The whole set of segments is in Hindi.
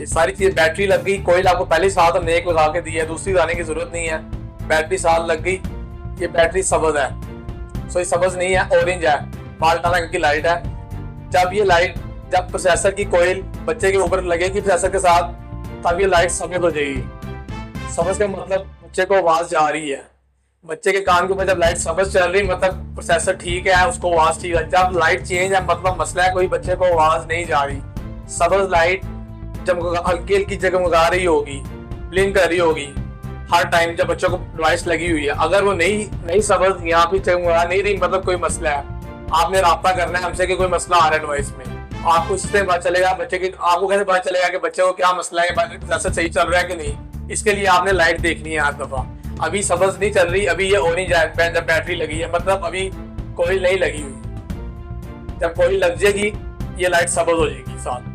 ये सारी चीज, बैटरी लग गई, कोयल आपको पहले साल तो नए को लगा के दी है, दूसरी लाने की जरूरत नहीं है। बैटरी साल लग गई, ये बैटरी सब्ज है, सो ये सब्ज नहीं है, ऑरेंज है, माल्टाना की लाइट है। जब ये लाइट, जब प्रोसेसर की कोयल बच्चे के ऊपर लगेगी प्रोसेसर के साथ, तब ये लाइट सब्ज हो जाएगी। सब्ज का मतलब बच्चे को आवाज जा रही है, बच्चे के कान के ऊपर जब लाइट सब्ज चल रही मतलब प्रोसेसर ठीक है, उसको आवाज ठीक है। जब लाइट चेंज है मतलब मसला है, कोई बच्चे को आवाज नहीं जा रही। सब्ज लाइट जब हल्की हल्की जगमगा रही होगी, ब्लिंक कर रही होगी हर टाइम जब बच्चों को डिवाइस लगी हुई है, अगर वो नई सब्ज यहाँ पे जगमगा नहीं रही मतलब कोई मसला है। आपने राब्ता करना है हमसे कि कोई मसला आ रहा है डिवाइस में, आपको इससे पता चलेगा बच्चे की, आपको कैसे पता चलेगा कि बच्चे को क्या मसला है, प्रोसेसर सही चल रहा है कि नहीं। इसके लिए आपने लाइट देखनी है हर दफा। अभी सब्ज नहीं चल रही, अभी ये ऑरेंज है, जब बैटरी लगी है मतलब अभी कोई नहीं लगी हुई। जब कोई लग जाएगी ये लाइट सब्ज हो जाएगी साथ।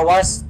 आवाज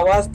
आवाज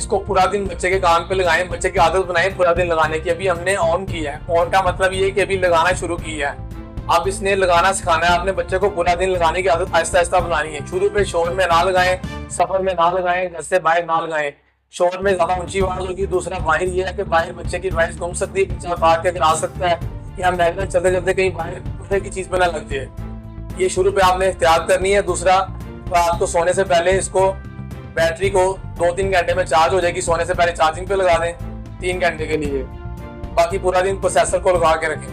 इसको पूरा दिन बच्चे के कान पे लगाएं, बच्चे की आदत बनाएं पूरा दिन लगाने की। अभी हमने ऑन किया है, ऑन का मतलब ये कि अभी लगाना शुरू किया है। अब इसने लगाना सिखाना है, अपने बच्चे को पूरा दिन लगाने की आदत आहिस्ता आहिस्ता बनानी है। शुरू में शोर में ना लगाएं, सफर में ना लगाएं, घर से बाहर ना लगाएं। शोर में ज्यादा ऊंची आवाज होगी। दूसरा बाहर ये है कि बाहर बच्चे की डिवाइस घूम सकती है, बच्चा बाहर के आ सकता है या मैगनेट चलते चलते कहीं बाहर दूसरे की चीज पे ना लग जाए। ये शुरू पे आपने एहतियात करनी है। दूसरा, रात को सोने से पहले इसको बैटरी को 2-3 घंटे में चार्ज हो जाएगी, सोने से पहले चार्जिंग पे लगा दें 3 घंटे के लिए। बाकी पूरा दिन प्रोसेसर को लगा के रखें।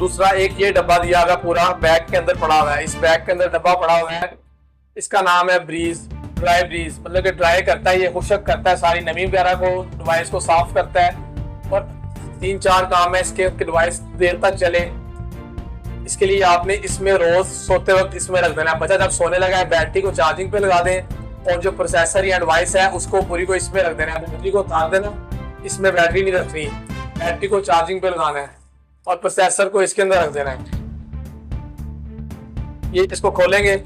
दूसरा, एक ये डब्बा दिया हुआ पूरा बैग के अंदर पड़ा हुआ है। इस बैग के अंदर डब्बा पड़ा हुआ है, इसका नाम है ब्रीज, ड्राई ब्रीज, मतलब कि ड्राई करता है, ये खुशक करता है, सारी नमी वगैरह को डिवाइस को साफ करता है। और 3-4 काम है इसके कि डिवाइस देर तक चले। इसके लिए आपने इसमें रोज सोते वक्त इसमें रख देना है। बच्चा जब सोने लगा है बैटरी को चार्जिंग पे लगा दें और जो प्रोसेसर या डिवाइस है उसको पूरी को इसमें रख देना है। बैटरी को उतार देना, इसमें बैटरी नहीं रखनी, बैटरी को चार्जिंग पे लगाना है और प्रोसेसर को इसके अंदर रख देना है। ये इसको खोलेंगे,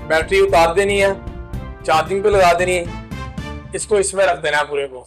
बैटरी उतार देनी है, चार्जिंग पे लगा देनी है, इसको इसमें रख देना है पूरे को।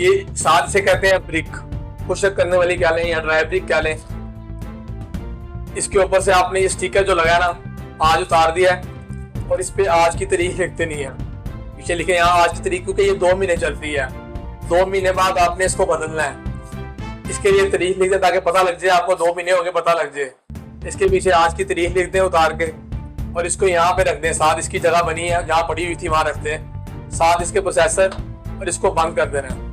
ये साथ से कहते हैं ब्रिक, खुशक करने वाली क्या लें या ड्राई ब्रिक क्या लें। इसके ऊपर से आपने ये स्टिकर जो लगाया ना आज उतार दिया है और इस पे आज की तारीख लिखते नहीं है, पीछे लिखे यहाँ आज की तारीख, क्योंकि ये 2 महीने चलती है। 2 महीने बाद आपने इसको बदलना है, इसके लिए तारीख लिख दें ताकि पता लग जाए आपको 2 महीने हो गए पता लग जाए। इसके पीछे आज की तारीख लिख दें उतार के और इसको यहाँ पे रख दें, साथ इसकी जगह बनी है जहाँ पड़ी हुई थी वहां रखते हैं, साथ इसके प्रोसेसर और इसको बंद कर देना है।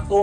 8